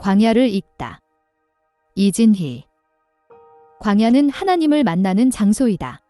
광야를 읽다. 이진희. 광야는 하나님을 만나는 장소이다.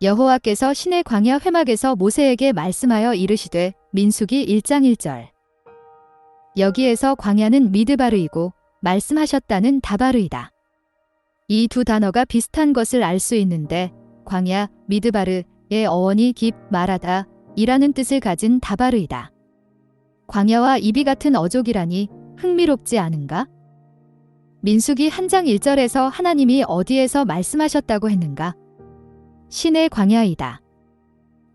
여호와께서 시내 광야 회막에서 모세에게 말씀하여 이르시되 민수기 1장 1절. 여기에서 광야는 미드바르이고 말씀하셨다는 다바르이다. 이 두 단어가 비슷한 것을 알 수 있는데 광야, 미드바르의 어원이 깊, 말하다 이라는 뜻을 가진 다바르이다. 광야와 이비 같은 어족이라니 흥미롭지 않은가? 민수기 1장 1절에서 하나님이 어디에서 말씀하셨다고 했는가? 시내 광야이다.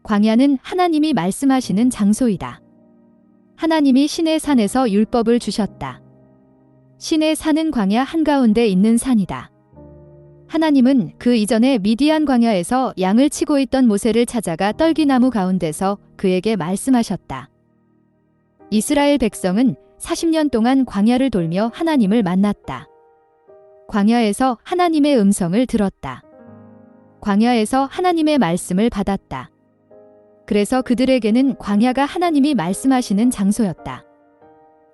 광야는 하나님이 말씀하시는 장소이다. 하나님이 시내 산에서 율법을 주셨다. 시내 산은 광야 한가운데 있는 산이다. 하나님은 그 이전에 미디안 광야에서 양을 치고 있던 모세를 찾아가 떨기나무 가운데서 그에게 말씀하셨다. 이스라엘 백성은 40년 동안 광야를 돌며 하나님을 만났다. 광야에서 하나님의 음성을 들었다. 광야에서 하나님의 말씀을 받았다. 그래서 그들에게는 광야가 하나님이 말씀하시는 장소였다.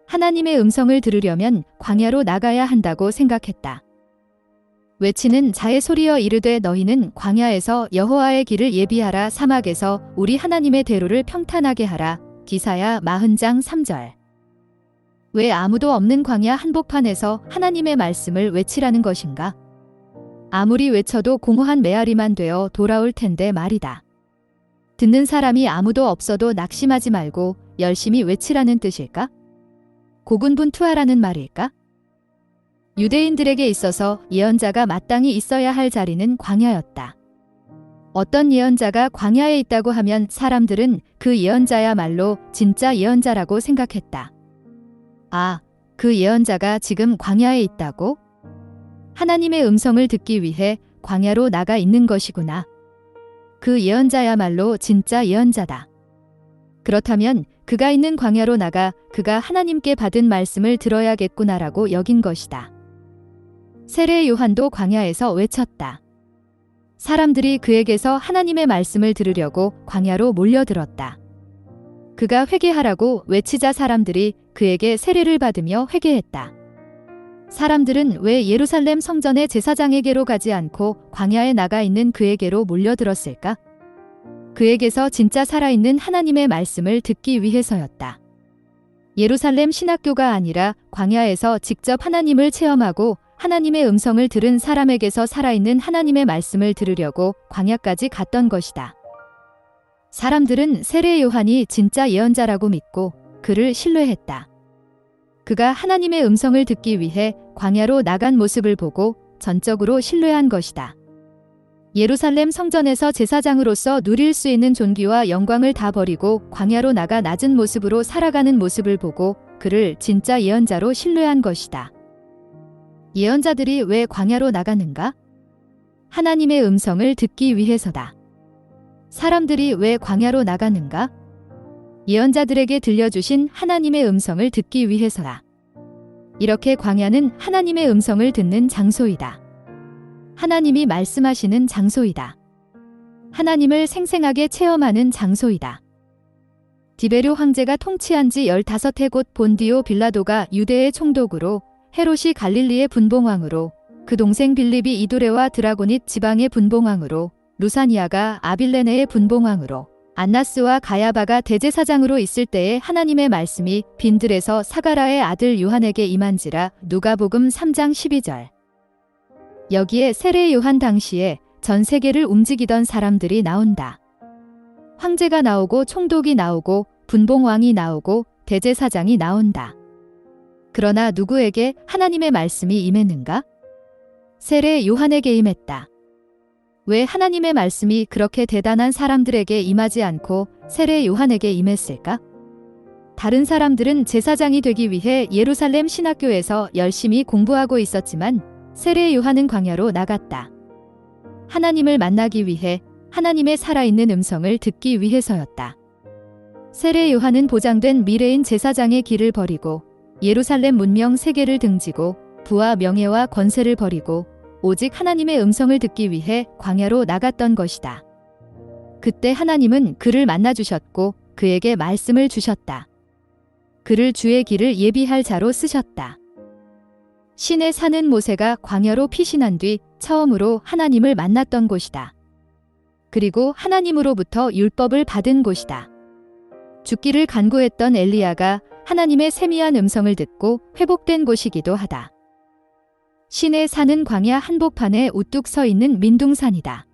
하나님의 음성을 들으려면 광야로 나가야 한다고 생각했다. 외치는 자의 소리여 이르되 너희는 광야에서 여호와의 길을 예비하라 사막에서 우리 하나님의 대로를 평탄하게 하라. 기사야 40장 3절. 왜 아무도 없는 광야 한복판에서 하나님의 말씀을 외치라는 것인가? 아무리 외쳐도 공허한 메아리만 되어 돌아올 텐데 말이다. 듣는 사람이 아무도 없어도 낙심하지 말고 열심히 외치라는 뜻일까? 고군분투하라는 말일까? 유대인들에게 있어서 예언자가 마땅히 있어야 할 자리는 광야였다. 어떤 예언자가 광야에 있다고 하면 사람들은 그 예언자야말로 진짜 예언자라고 생각했다. 아, 그 예언자가 지금 광야에 있다고? 하나님의 음성을 듣기 위해 광야로 나가 있는 것이구나. 그 예언자야말로 진짜 예언자다. 그렇다면 그가 있는 광야로 나가 그가 하나님께 받은 말씀을 들어야겠구나라고 여긴 것이다. 세례 요한도 광야에서 외쳤다. 사람들이 그에게서 하나님의 말씀을 들으려고 광야로 몰려들었다. 그가 회개하라고 외치자 사람들이 그에게 세례를 받으며 회개했다. 사람들은 왜 예루살렘 성전의 제사장에게로 가지 않고 광야에 나가 있는 그에게로 몰려들었을까? 그에게서 진짜 살아있는 하나님의 말씀을 듣기 위해서였다. 예루살렘 신학교가 아니라 광야에서 직접 하나님을 체험하고 하나님의 음성을 들은 사람에게서 살아있는 하나님의 말씀을 들으려고 광야까지 갔던 것이다. 사람들은 세례 요한이 진짜 예언자라고 믿고 그를 신뢰했다. 그가 하나님의 음성을 듣기 위해 광야로 나간 모습을 보고 전적으로 신뢰한 것이다. 예루살렘 성전에서 제사장으로서 누릴 수 있는 존귀와 영광을 다 버리고 광야로 나가 낮은 모습으로 살아가는 모습을 보고 그를 진짜 예언자로 신뢰한 것이다. 예언자들이 왜 광야로 나가는가? 하나님의 음성을 듣기 위해서다. 사람들이 왜 광야로 나가는가? 예언자들에게 들려주신 하나님의 음성을 듣기 위해서다. 이렇게 광야는 하나님의 음성을 듣는 장소이다. 하나님이 말씀하시는 장소이다. 하나님을 생생하게 체험하는 장소이다. 디베르 황제가 통치한 지 15해 곧 본디오 빌라도가 유대의 총독으로 헤롯이 갈릴리의 분봉왕으로 그 동생 빌립이 이두레와 드라고닛 지방의 분봉왕으로 루사니아가 아빌레네의 분봉왕으로 안나스와 가야바가 대제사장으로 있을 때에 하나님의 말씀이 빈들에서 사가라의 아들 요한에게 임한지라. 누가복음 3장 12절. 여기에 세례 요한 당시에 전 세계를 움직이던 사람들이 나온다. 황제가 나오고 총독이 나오고 분봉왕이 나오고 대제사장이 나온다. 그러나 누구에게 하나님의 말씀이 임했는가? 세례 요한에게 임했다. 왜 하나님의 말씀이 그렇게 대단한 사람들에게 임하지 않고 세례 요한에게 임했을까? 다른 사람들은 제사장이 되기 위해 예루살렘 신학교에서 열심히 공부하고 있었지만 세례 요한은 광야로 나갔다. 하나님을 만나기 위해 하나님의 살아있는 음성을 듣기 위해서였다. 세례 요한은 보장된 미래인 제사장의 길을 버리고 예루살렘 문명 세계를 등지고 부와 명예와 권세를 버리고 오직 하나님의 음성을 듣기 위해 광야로 나갔던 것이다. 그때 하나님은 그를 만나주셨고 그에게 말씀을 주셨다. 그를 주의 길을 예비할 자로 쓰셨다. 신에 사는 모세가 광야로 피신한 뒤 처음으로 하나님을 만났던 곳이다. 그리고 하나님으로부터 율법을 받은 곳이다. 죽기를 간구했던 엘리야가 하나님의 세미한 음성을 듣고 회복된 곳이기도 하다. 신에 사는 광야 한복판에 우뚝 서 있는 민둥산이다.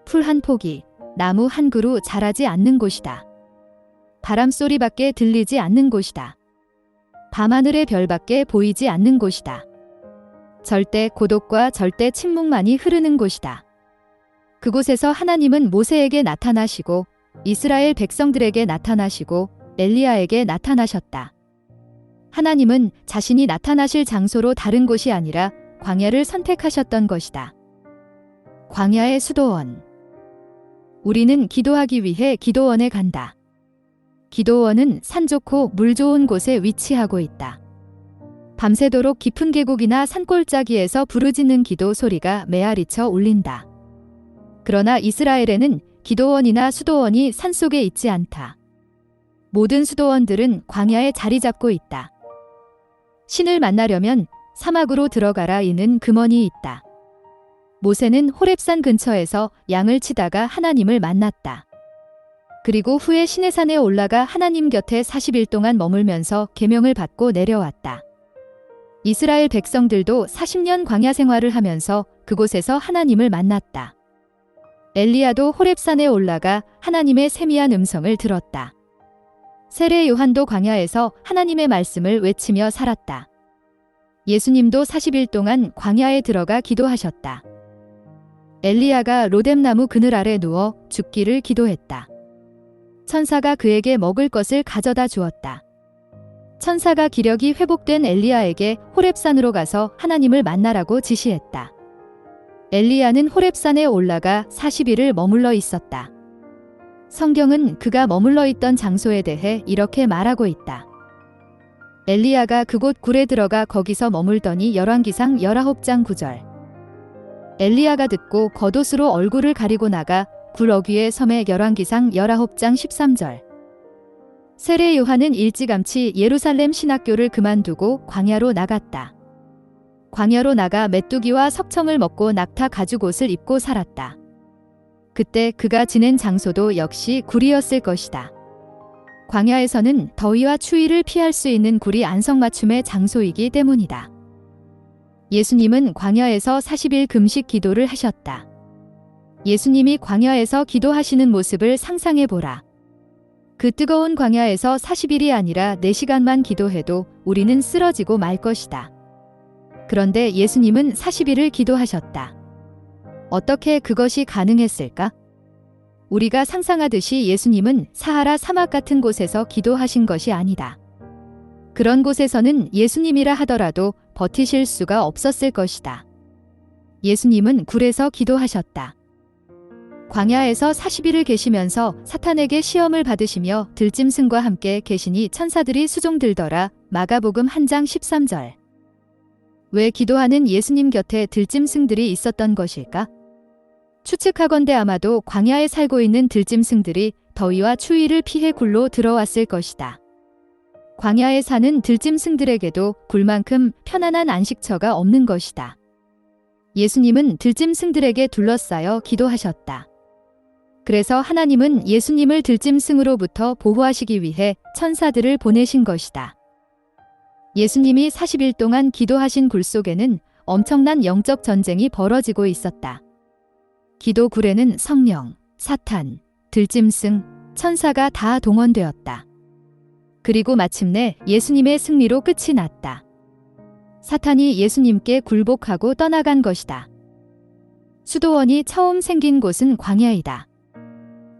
풀 한 포기, 나무 한 그루 자라지 않는 곳이다. 바람소리밖에 들리지 않는 곳이다. 밤하늘의 별밖에 보이지 않는 곳이다. 절대 고독과 절대 침묵만이 흐르는 곳이다. 그곳에서 하나님은 모세에게 나타나시고 이스라엘 백성들에게 나타나시고 엘리야에게 나타나셨다. 하나님은 자신이 나타나실 장소로 다른 곳이 아니라 광야를 선택하셨던 것이다. 광야의 수도원. 우리는 기도하기 위해 기도원에 간다. 기도원은 산 좋고 물 좋은 곳에 위치하고 있다. 밤새도록 깊은 계곡이나 산골짜기에서 부르짖는 기도 소리가 메아리쳐 울린다. 그러나 이스라엘에는 기도원이나 수도원이 산속에 있지 않다. 모든 수도원들은 광야에 자리 잡고 있다. 신을 만나려면 사막으로 들어가라 이는 금원이 있다. 모세는 호렙산 근처에서 양을 치다가 하나님을 만났다. 그리고 후에 시내산에 올라가 하나님 곁에 40일 동안 머물면서 계명을 받고 내려왔다. 이스라엘 백성들도 40년 광야 생활을 하면서 그곳에서 하나님을 만났다. 엘리야도 호렙산에 올라가 하나님의 세미한 음성을 들었다. 세례 요한도 광야에서 하나님의 말씀을 외치며 살았다. 예수님도 40일 동안 광야에 들어가 기도하셨다. 엘리야가 로뎀나무 그늘 아래 누워 죽기를 기도했다. 천사가 그에게 먹을 것을 가져다 주었다. 천사가 기력이 회복된 엘리야에게 호렙산으로 가서 하나님을 만나라고 지시했다. 엘리야는 호렙산에 올라가 40일을 머물러 있었다. 성경은 그가 머물러 있던 장소에 대해 이렇게 말하고 있다. 엘리야가 그곳 굴에 들어가 거기서 머물더니 열왕기상 19장 9절. 엘리야가 듣고 겉옷으로 얼굴을 가리고 나가 굴 어귀에 섬에 열왕기상 19장 13절. 세례 요한은 일찌감치 예루살렘 신학교를 그만두고 광야로 나갔다. 광야로 나가 메뚜기와 석청을 먹고 낙타 가죽옷을 입고 살았다. 그때 그가 지낸 장소도 역시 굴이었을 것이다. 광야에서는 더위와 추위를 피할 수 있는 굴이 안성맞춤의 장소이기 때문이다. 예수님은 광야에서 40일 금식 기도를 하셨다. 예수님이 광야에서 기도하시는 모습을 상상해 보라. 그 뜨거운 광야에서 40일이 아니라 4시간만 기도해도 우리는 쓰러지고 말 것이다. 그런데 예수님은 40일을 기도하셨다. 어떻게 그것이 가능했을까? 우리가 상상하듯이 예수님은 사하라 사막 같은 곳에서 기도하신 것이 아니다. 그런 곳에서는 예수님이라 하더라도 버티실 수가 없었을 것이다. 예수님은 굴에서 기도하셨다. 광야에서 40일을 계시면서 사탄에게 시험을 받으시며 들짐승과 함께 계시니 천사들이 수종들더라. 마가복음 1장 13절. 왜 기도하는 예수님 곁에 들짐승들이 있었던 것일까? 추측하건대 아마도 광야에 살고 있는 들짐승들이 더위와 추위를 피해 굴로 들어왔을 것이다. 광야에 사는 들짐승들에게도 굴만큼 편안한 안식처가 없는 것이다. 예수님은 들짐승들에게 둘러싸여 기도하셨다. 그래서 하나님은 예수님을 들짐승으로부터 보호하시기 위해 천사들을 보내신 것이다. 예수님이 40일 동안 기도하신 굴 속에는 엄청난 영적 전쟁이 벌어지고 있었다. 기도 굴에는 성령, 사탄, 들짐승, 천사가 다 동원되었다. 그리고 마침내 예수님의 승리로 끝이 났다. 사탄이 예수님께 굴복하고 떠나간 것이다. 수도원이 처음 생긴 곳은 광야이다.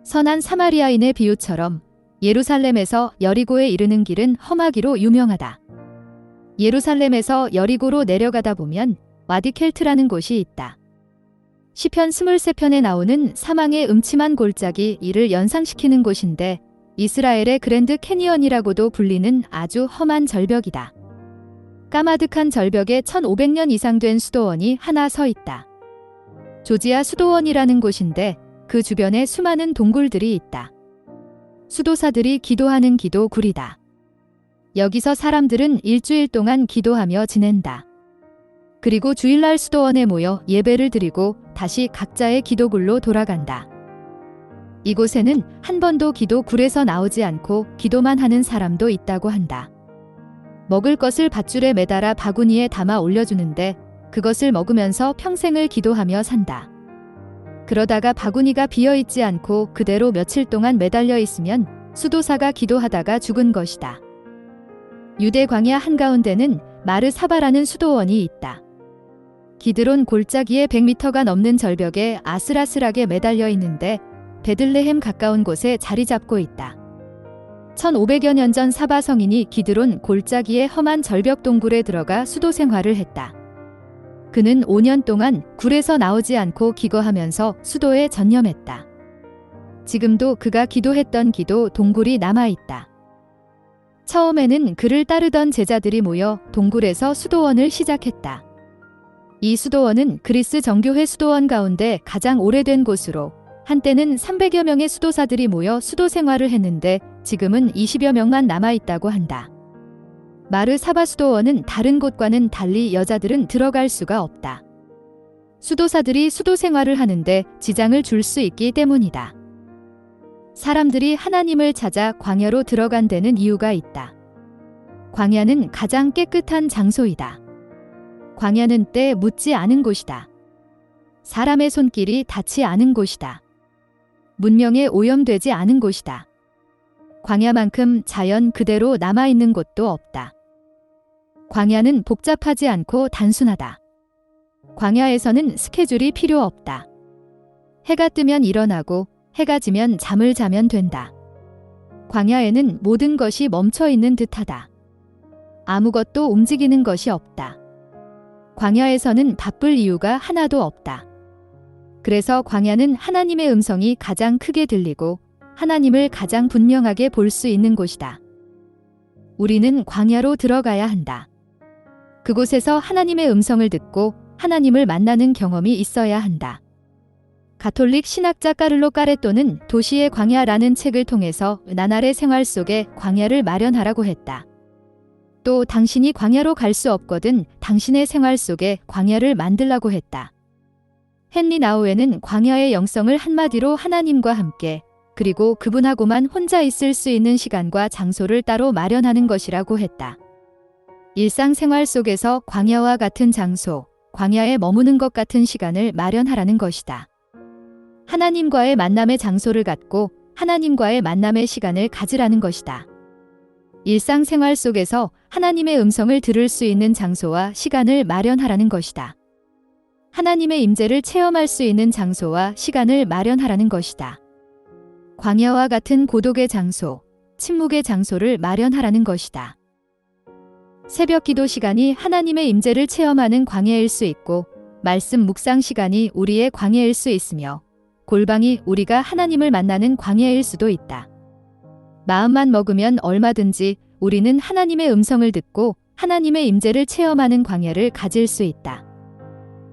선한 사마리아인의 비유처럼 예루살렘에서 여리고에 이르는 길은 험하기로 유명하다. 예루살렘에서 여리고로 내려가다 보면 와디켈트라는 곳이 있다. 시편 23편에 나오는 사망의 음침한 골짜기 이를 연상시키는 곳인데 이스라엘의 그랜드 캐니언이라고도 불리는 아주 험한 절벽이다. 까마득한 절벽에 1500년 이상 된 수도원이 하나 서 있다. 조지아 수도원이라는 곳인데 그 주변에 수많은 동굴들이 있다. 수도사들이 기도하는 기도 굴이다. 여기서 사람들은 일주일 동안 기도하며 지낸다. 그리고 주일날 수도원에 모여 예배를 드리고 다시 각자의 기도굴로 돌아간다. 이곳에는 한 번도 기도굴에서 나오지 않고 기도만 하는 사람도 있다고 한다. 먹을 것을 밧줄에 매달아 바구니에 담아 올려주는데 그것을 먹으면서 평생을 기도하며 산다. 그러다가 바구니가 비어있지 않고 그대로 며칠 동안 매달려 있으면 수도사가 기도하다가 죽은 것이다. 유대 광야 한가운데는 마르사바라는 수도원이 있다. 기드론 골짜기의 100m가 넘는 절벽에 아슬아슬하게 매달려 있는데 베들레헴 가까운 곳에 자리 잡고 있다. 1500여 년 전 사바 성인이 기드론 골짜기의 험한 절벽 동굴에 들어가 수도 생활을 했다. 그는 5년 동안 굴에서 나오지 않고 기거하면서 수도에 전념했다. 지금도 그가 기도했던 기도 동굴이 남아있다. 처음에는 그를 따르던 제자들이 모여 동굴에서 수도원을 시작했다. 이 수도원은 그리스 정교회 수도원 가운데 가장 오래된 곳으로 한때는 300여 명의 수도사들이 모여 수도 생활을 했는데 지금은 20여 명만 남아있다고 한다. 마르사바 수도원은 다른 곳과는 달리 여자들은 들어갈 수가 없다. 수도사들이 수도 생활을 하는데 지장을 줄 수 있기 때문이다. 사람들이 하나님을 찾아 광야로 들어간 데는 이유가 있다. 광야는 가장 깨끗한 장소이다. 광야는 때 묻지 않은 곳이다. 사람의 손길이 닿지 않은 곳이다. 문명에 오염되지 않은 곳이다. 광야만큼 자연 그대로 남아있는 곳도 없다. 광야는 복잡하지 않고 단순하다. 광야에서는 스케줄이 필요 없다. 해가 뜨면 일어나고 해가 지면 잠을 자면 된다. 광야에는 모든 것이 멈춰 있는 듯하다. 아무것도 움직이는 것이 없다. 광야에서는 바쁠 이유가 하나도 없다. 그래서 광야는 하나님의 음성이 가장 크게 들리고 하나님을 가장 분명하게 볼 수 있는 곳이다. 우리는 광야로 들어가야 한다. 그곳에서 하나님의 음성을 듣고 하나님을 만나는 경험이 있어야 한다. 가톨릭 신학자 까를로 까레토는 도시의 광야라는 책을 통해서 나날의 생활 속에 광야를 마련하라고 했다. 또 당신이 광야로 갈 수 없거든 당신의 생활 속에 광야를 만들라고 했다. 헨리 나우에는 광야의 영성을 한마디로 하나님과 함께 그리고 그분하고만 혼자 있을 수 있는 시간과 장소를 따로 마련하는 것이라고 했다. 일상생활 속에서 광야와 같은 장소, 광야에 머무는 것 같은 시간을 마련하라는 것이다. 하나님과의 만남의 장소를 갖고 하나님과의 만남의 시간을 가지라는 것이다. 일상생활 속에서 하나님의 음성을 들을 수 있는 장소와 시간을 마련하라는 것이다. 하나님의 임재를 체험할 수 있는 장소와 시간을 마련하라는 것이다. 광야와 같은 고독의 장소, 침묵의 장소를 마련하라는 것이다. 새벽 기도 시간이 하나님의 임재를 체험하는 광야일 수 있고 말씀 묵상 시간이 우리의 광야일 수 있으며 골방이 우리가 하나님을 만나는 광야일 수도 있다. 마음만 먹으면 얼마든지 우리는 하나님의 음성을 듣고 하나님의 임재를 체험하는 광야를 가질 수 있다.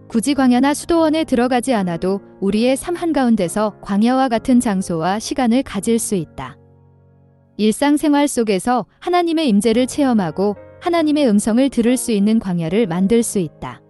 굳이 광야나 수도원에 들어가지 않아도 우리의 삶 한가운데서 광야와 같은 장소와 시간을 가질 수 있다. 일상생활 속에서 하나님의 임재를 체험하고 하나님의 음성을 들을 수 있는 광야를 만들 수 있다.